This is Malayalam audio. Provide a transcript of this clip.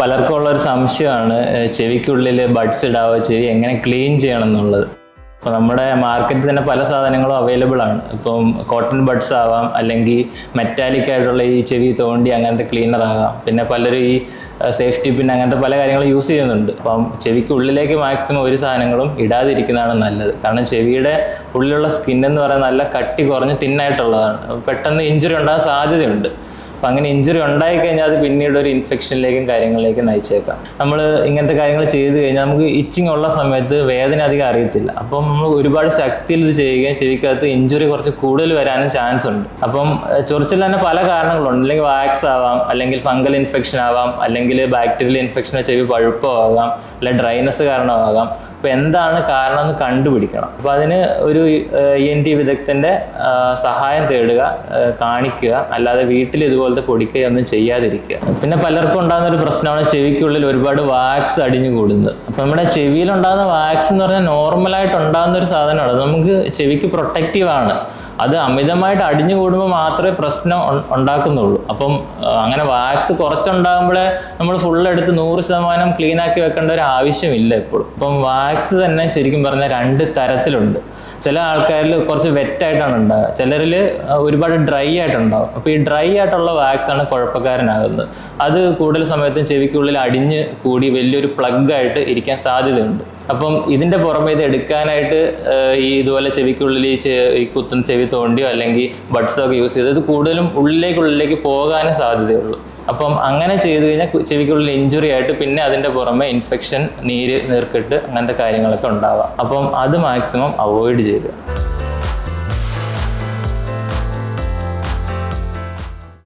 പലർക്കും ഉള്ളൊരു സംശയമാണ് ചെവിക്കുള്ളിൽ ബഡ്സ് ഇടാവോ, ചെവി എങ്ങനെ ക്ലീൻ ചെയ്യണം എന്നുള്ളത്. അപ്പോൾ നമ്മുടെ മാർക്കറ്റിൽ തന്നെ പല സാധനങ്ങളും അവൈലബിൾ ആണ്. ഇപ്പം കോട്ടൺ ബഡ്സ് ആവാം, അല്ലെങ്കിൽ മെറ്റാലിക് ആയിട്ടുള്ള ഈ ചെവി തോണ്ടി അങ്ങനത്തെ ക്ലീനർ ആകാം. പിന്നെ പലരും ഈ സേഫ്റ്റി പിൻ അങ്ങനത്തെ പല കാര്യങ്ങളും യൂസ് ചെയ്യുന്നുണ്ട്. അപ്പം ചെവിക്കുള്ളിലേക്ക് മാക്സിമം ഒരു സാധനങ്ങളും ഇടാതിരിക്കുന്നതാണ് നല്ലത്. കാരണം ചെവിയുടെ ഉള്ളിലുള്ള സ്കിൻ എന്ന് പറയുന്നത് നല്ല കട്ടി കുറഞ്ഞ് തിന്നായിട്ടുള്ളതാണ്. പെട്ടെന്ന് ഇഞ്ചുറി ഉണ്ടാകാൻ സാധ്യതയുണ്ട്. അപ്പം അങ്ങനെ ഇഞ്ചുറി ഉണ്ടായിക്കഴിഞ്ഞാൽ അത് പിന്നീട് ഒരു ഇൻഫെക്ഷനിലേക്കും കാര്യങ്ങളിലേക്കും നയിച്ചേക്കാം. നമ്മൾ ഇങ്ങനത്തെ കാര്യങ്ങൾ ചെയ്ത് കഴിഞ്ഞാൽ നമുക്ക് ഇച്ചിങ് ഉള്ള സമയത്ത് വേദന അധികം അറിയത്തില്ല. അപ്പം നമ്മൾ ഒരുപാട് ശക്തിയിൽ ഇത് ചെയ്യുകയും ചെവിക്കകത്ത് ഇഞ്ചുറി കുറച്ച് കൂടുതൽ വരാനും ചാൻസ് ഉണ്ട്. അപ്പം ചൊറിച്ചിൽ തന്നെ പല കാരണങ്ങളുണ്ട്. അല്ലെങ്കിൽ വാക്സ് ആവാം, അല്ലെങ്കിൽ ഫംഗൽ ഇൻഫെക്ഷൻ ആവാം, അല്ലെങ്കിൽ ബാക്ടീരിയൽ ഇൻഫെക്ഷനോ ചെവി പഴുപ്പോ ആകാം, അല്ലെങ്കിൽ ഡ്രൈനസ് കാരണമാകാം. അപ്പോൾ എന്താണ് കാരണം എന്ന് കണ്ടുപിടിക്കണം. അപ്പോൾ അതിന് ഒരു ENT വിദഗ്ധൻ്റെ സഹായം തേടുക, കാണിക്കുക. അല്ലാതെ വീട്ടിൽ ഇതുപോലത്തെ പൊടിക്കൈയൊന്നും ചെയ്യാതിരിക്കുക. പിന്നെ പലർക്കും ഉണ്ടാകുന്ന ഒരു പ്രശ്നമാണ് ചെവിക്കുള്ളിൽ ഒരുപാട് വാക്സ് അടിഞ്ഞു കൂടുന്നത്. അപ്പോൾ നമ്മുടെ ചെവിയിലുണ്ടാകുന്ന വാക്സ് എന്ന് പറഞ്ഞാൽ നോർമലായിട്ട് ഉണ്ടാകുന്ന ഒരു സാധനമാണ്. നമുക്ക് ചെവിക്ക് പ്രൊട്ടക്റ്റീവ് ആണ്. അത് അമിതമായിട്ട് അടിഞ്ഞു കൂടുമ്പോൾ മാത്രമേ പ്രശ്നം ഉണ്ടാക്കുന്നുള്ളൂ. അപ്പം അങ്ങനെ വാക്സ് കുറച്ചുണ്ടാകുമ്പോഴേ നമ്മൾ ഫുള്ളെടുത്ത് 100% ക്ലീൻ ആക്കി വെക്കേണ്ട ഒരു ആവശ്യമില്ല എപ്പോഴും. അപ്പം വാക്സ് തന്നെ ശരിക്കും പറഞ്ഞാൽ 2 തരത്തിലുണ്ട്. ചില ആൾക്കാരിൽ കുറച്ച് വെറ്റായിട്ടാണ് ഉണ്ടാകുക, ചിലരിൽ ഒരുപാട് ഡ്രൈ ആയിട്ടുണ്ടാകും. അപ്പോൾ ഈ ഡ്രൈ ആയിട്ടുള്ള വാക്സ് ആണ് കുഴപ്പക്കാരനാകുന്നത്. അത് കൂടുതൽ സമയത്തും ചെവിക്കുള്ളിൽ അടിഞ്ഞ് കൂടി വലിയൊരു പ്ലഗ് ആയിട്ട് ഇരിക്കാൻ സാധ്യതയുണ്ട്. അപ്പം ഇതിൻ്റെ പുറമെ ഇത് എടുക്കാനായിട്ട് ഈ ഇതുപോലെ ചെവിക്കുള്ളിൽ ഈ കുത്തുന്ന ചെവി തോണ്ടിയോ അല്ലെങ്കിൽ ബഡ്സോ ഒക്കെ യൂസ് ചെയ്ത് ഇത് കൂടുതലും ഉള്ളിലേക്ക് പോകാനും സാധ്യതയുള്ളൂ. അപ്പം അങ്ങനെ ചെയ്ത് കഴിഞ്ഞാൽ ചെവിക്കുള്ളിൽ ഇഞ്ചുറി ആയിട്ട് പിന്നെ അതിൻ്റെ പുറമെ ഇൻഫെക്ഷൻ, നീർക്കെട്ട് അങ്ങനത്തെ കാര്യങ്ങളൊക്കെ ഉണ്ടാവാം. അപ്പം അത് മാക്സിമം അവോയ്ഡ് ചെയ്യുക.